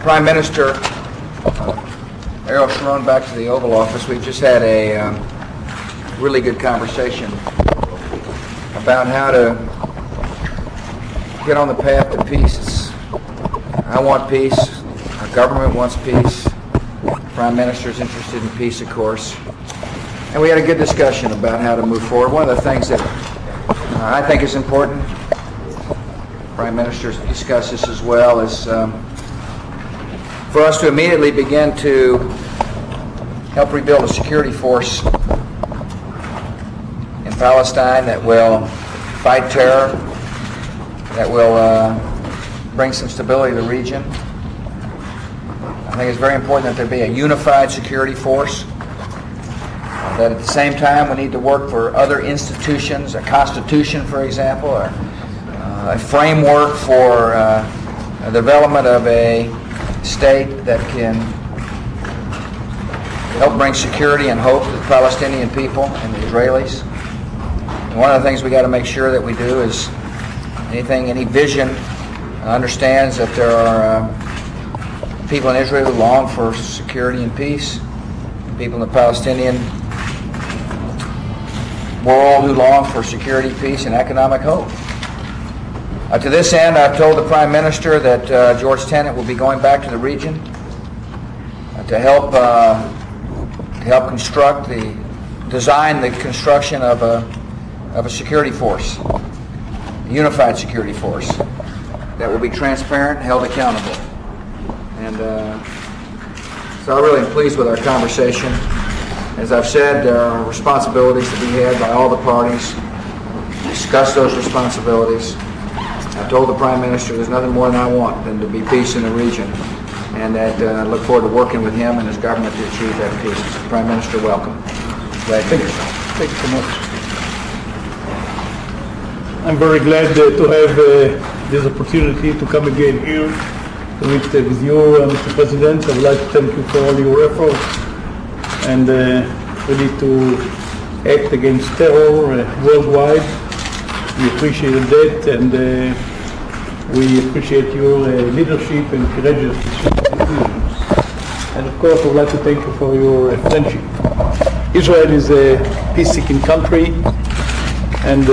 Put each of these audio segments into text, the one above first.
Prime Minister Ariel Sharon back to the Oval Office. We've just had a really good conversation about how to get on the path to peace. I want peace. Our government wants peace. The Prime Minister is interested in peace, of course. And we had a good discussion about how to move forward. One of the things that I think is important, the Prime Minister discussed this as well, is for us to immediately begin to help rebuild a security force in Palestine that will fight terror, that will bring some stability to the region. I think it's very important that there be a unified security force, that at the same time we need to work for other institutions, a constitution, for example, a framework for the development of a state that can help bring security and hope to the Palestinian people and the Israelis. And one of the things we got to make sure that we do is any vision understands that there are people in Israel who long for security and peace, people in the Palestinian world who long for security, peace, and economic hope. To this end, I've told the Prime Minister that George Tenet will be going back to the region to help design the construction of a security force, a unified security force that will be transparent and held accountable. And so I really am pleased with our conversation. As I've said, there are responsibilities to be had by all the parties. Discuss those responsibilities. I've told the Prime Minister there's nothing more than I want than to be peace in the region, and that I look forward to working with him and his government to achieve that peace. Prime Minister, welcome. Glad to hear. Thank you so much. I'm very glad to have this opportunity to come again here to meet with you, Mr. President. I would like to thank you for all your efforts and really to act against terror worldwide. We appreciate that, and we appreciate your leadership and courageous decisions. And of course, I would like to thank you for your friendship. Israel is a peace-seeking country, and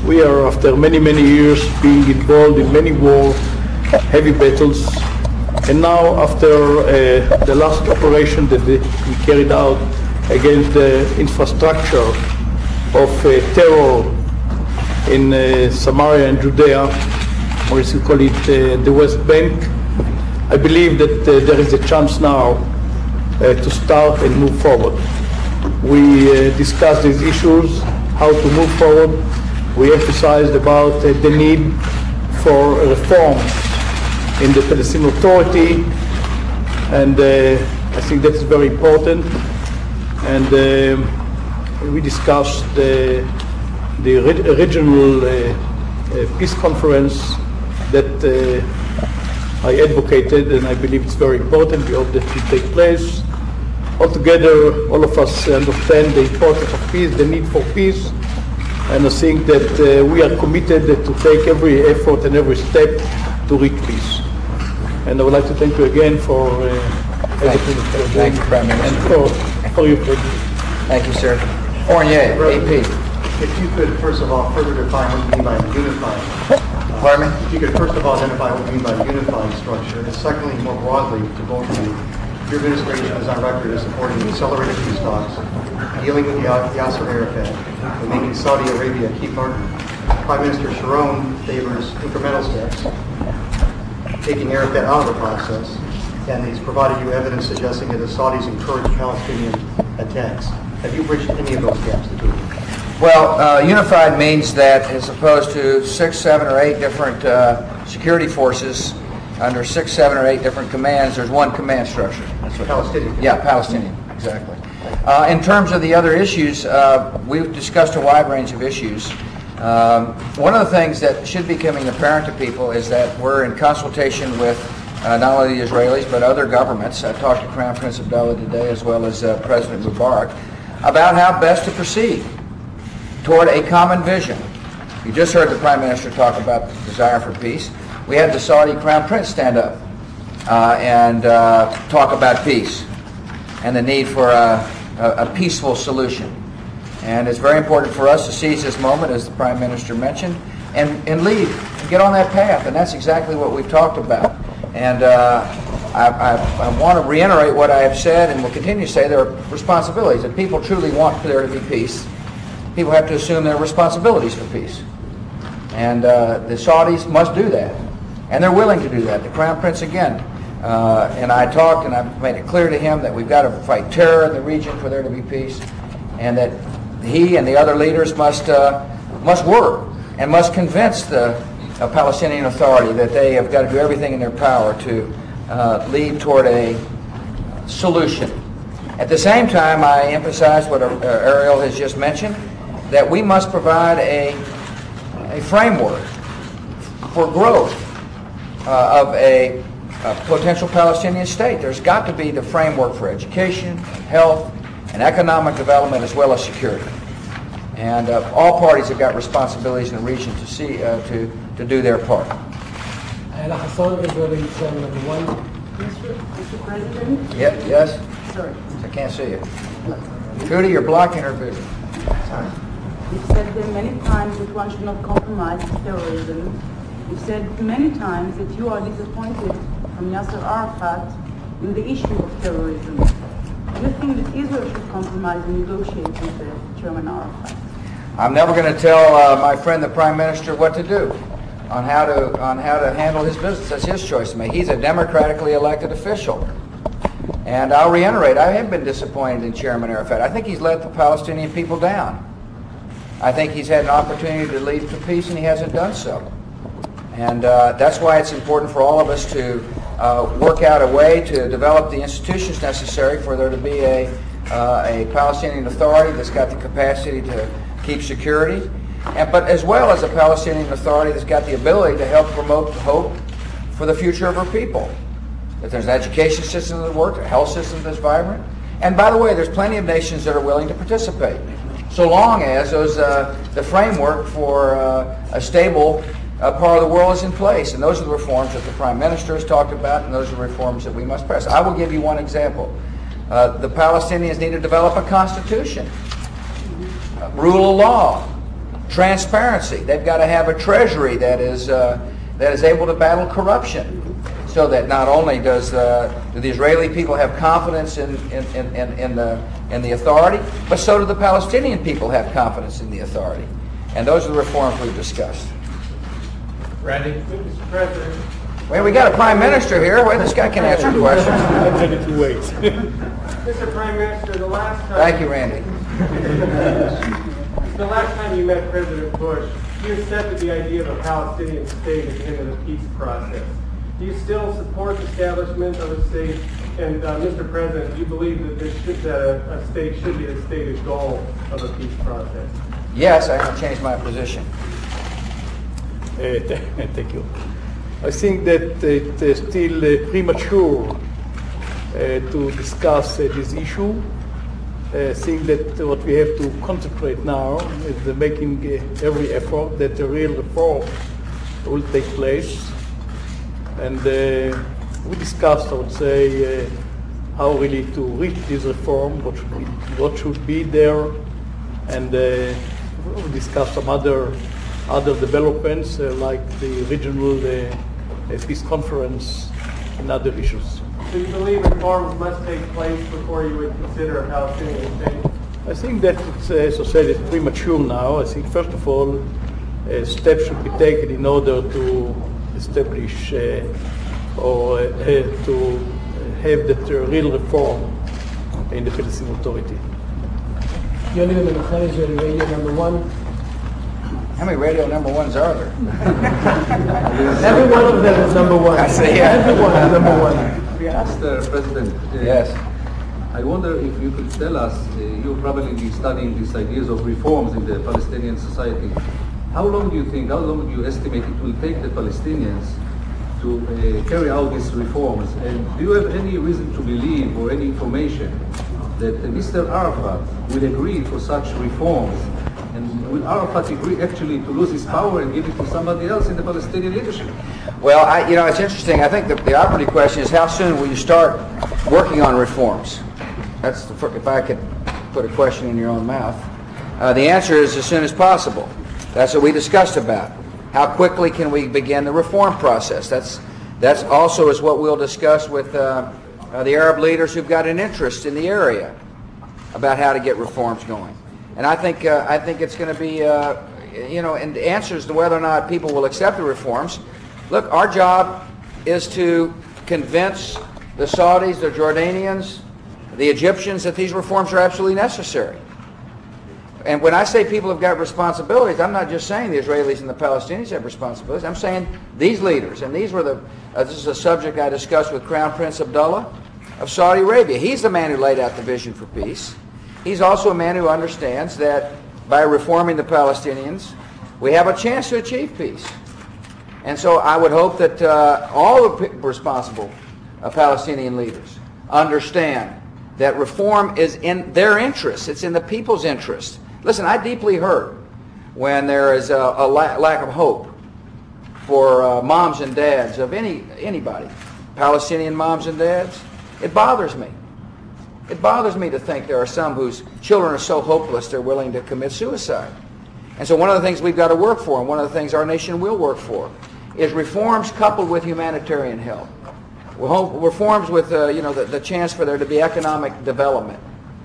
we are, after many, many years, being involved in many wars, heavy battles, and now after the last operation that we carried out against the infrastructure of terror in Samaria and Judea, or as we call it, the West Bank, I believe that there is a chance now to start and move forward. We discussed these issues, how to move forward. We emphasized about the need for reform in the Palestinian Authority, and I think that's very important. And we discussed the regional peace conference that I advocated, and I believe it's very important. We hope that it will take place. Altogether, all of us understand the importance of peace, the need for peace, and I think that we are committed to take every effort and every step to reach peace. And I would like to thank you again for everything that you're doing. Thank you, Prime Minister. And for your presence. Thank you, sir. Fournier, AP. If you could, first of all, further define what you mean by unifying. Pardon me? If you could, first of all, identify what you mean by unifying structure, and secondly, more broadly, to both of you, your administration is on record as supporting accelerated peace talks, dealing with Yasser Arafat, and making Saudi Arabia a key partner. Prime Minister Sharon favors incremental steps, taking Arafat out of the process, and he's provided you evidence suggesting that the Saudis encourage Palestinian attacks. Have you bridged any of those gaps to do? Well, unified means that as opposed to 6, 7, or 8 different security forces under 6, 7, or 8 different commands, there's one command structure. That's what Palestinian. Yeah, Palestinian, exactly. In terms of the other issues, we've discussed a wide range of issues. One of the things that should be becoming apparent to people is that we're in consultation with not only the Israelis but other governments. I talked to Crown Prince Abdullah today as well as President Mubarak about how best to proceed toward a common vision. You just heard the Prime Minister talk about the desire for peace. We had the Saudi Crown Prince stand up and talk about peace and the need for a peaceful solution. And it's very important for us to seize this moment, as the Prime Minister mentioned, and lead, and get on that path. And that's exactly what we've talked about. And I want to reiterate what I have said and will continue to say. There are responsibilities. If people truly want there to be peace, people have to assume their responsibilities for peace. And the Saudis must do that. And they're willing to do that. The Crown Prince, again, and I talked and I made it clear to him that we've got to fight terror in the region for there to be peace, and that he and the other leaders must work and must convince the Palestinian Authority that they have got to do everything in their power to lead toward a solution. At the same time, I emphasize what Ariel has just mentioned, that we must provide a framework for growth of a potential Palestinian state. There's got to be the framework for education, health, and economic development, as well as security. And all parties have got responsibilities in the region to see to do their part. Israeli chairman number one. Mr. President? Yes? Sorry. I can't see you. Trudy, you're blocking her vision. Sorry. You've said there many times that one should not compromise terrorism. You've said many times that you are disappointed from Yasser Arafat in the issue of terrorism. Do you think that Israel should compromise and negotiate with Chairman Arafat? I'm never going to tell my friend the Prime Minister what to do on how to handle his business. That's his choice to make. He's a democratically elected official. And I'll reiterate, I have been disappointed in Chairman Arafat. I think he's let the Palestinian people down. I think he's had an opportunity to lead to peace, and he hasn't done so. And that's why it's important for all of us to work out a way to develop the institutions necessary for there to be a Palestinian Authority that's got the capacity to keep security, but as well as a Palestinian Authority that's got the ability to help promote hope for the future of our people. That there's an education system that works, a health system that's vibrant. And by the way, there's plenty of nations that are willing to participate, so long as the framework for a stable part of the world is in place. And those are the reforms that the Prime Minister has talked about, and those are the reforms that we must press. I will give you one example. The Palestinians need to develop a constitution, rule of law, transparency. They've got to have a treasury that is able to battle corruption, so that not only do the Israeli people have confidence in the authority, but so do the Palestinian people have confidence in the authority. And those are the reforms we've discussed. Randy? Mr. President. Well, we got a Prime Minister here. Well, this guy can answer questions. I'm ready to wait. Mr. Prime Minister, the last time... Thank you, Randy. The last time you met President Bush, you accepted the idea of a Palestinian state at the end of the peace process. Do you still support the establishment of a state? And Mr. President, do you believe that a state should be the stated goal of a peace process? Yes, I haven't changed my position. Thank you. I think that it's still premature to discuss this issue. I think that what we have to concentrate now is making every effort that a real reform will take place. And we discussed, I would say, how really to reach this reform, what should be there, and we discussed some other developments like the regional peace conference and other issues. Do you believe reforms must take place before you would consider a Palestinian state? I think that, as I said, it's premature now. I think, first of all, steps should be taken in order to establish or to have that real reform in the Palestinian Authority. Yoni Menuchel, Israeli Radio number one. How many radio number ones are there? Every one of them is number one. I see, yeah. Everyone is number one. Mr. President, Yes. I wonder if you could tell us, you'll probably be studying these ideas of reforms in the Palestinian society. How long do you estimate it will take the Palestinians to carry out these reforms? And do you have any reason to believe or any information that Mr. Arafat will agree for such reforms And will Arafat agree actually to lose his power and give it to somebody else in the Palestinian leadership? Well, it's interesting. I think the operative question is how soon will you start working on reforms? That's if I could put a question in your own mouth. The answer is as soon as possible. That's what we discussed about. How quickly can we begin the reform process? That's also is what we'll discuss with the Arab leaders who've got an interest in the area about how to get reforms going. And I think it's going to be and the answers to whether or not people will accept the reforms. Look, our job is to convince the Saudis, the Jordanians, the Egyptians that these reforms are absolutely necessary. And when I say people have got responsibilities, I'm not just saying the Israelis and the Palestinians have responsibilities. I'm saying these leaders, and these were this is a subject I discussed with Crown Prince Abdullah of Saudi Arabia. He's the man who laid out the vision for peace. He's also a man who understands that by reforming the Palestinians, we have a chance to achieve peace. And so I would hope that all the responsible Palestinian leaders understand that reform is in their interest. It's in the people's interest. Listen, I deeply hurt when there is a lack of hope for moms and dads of anybody, Palestinian moms and dads. It bothers me. It bothers me to think there are some whose children are so hopeless they're willing to commit suicide. And so one of the things we've got to work for, and one of the things our nation will work for, is reforms coupled with humanitarian help. Reforms with the chance for there to be economic development,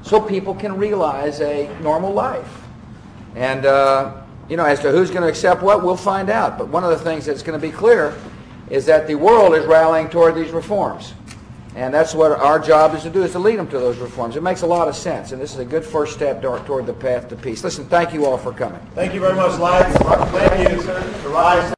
so people can realize a normal life. And as to who's going to accept what, we'll find out. But one of the things that's going to be clear is that the world is rallying toward these reforms. And that's what our job is to do, is to lead them to those reforms. It makes a lot of sense, and this is a good first step toward the path to peace. Listen, thank you all for coming. Thank you very much, Lads. Thank you. Rise.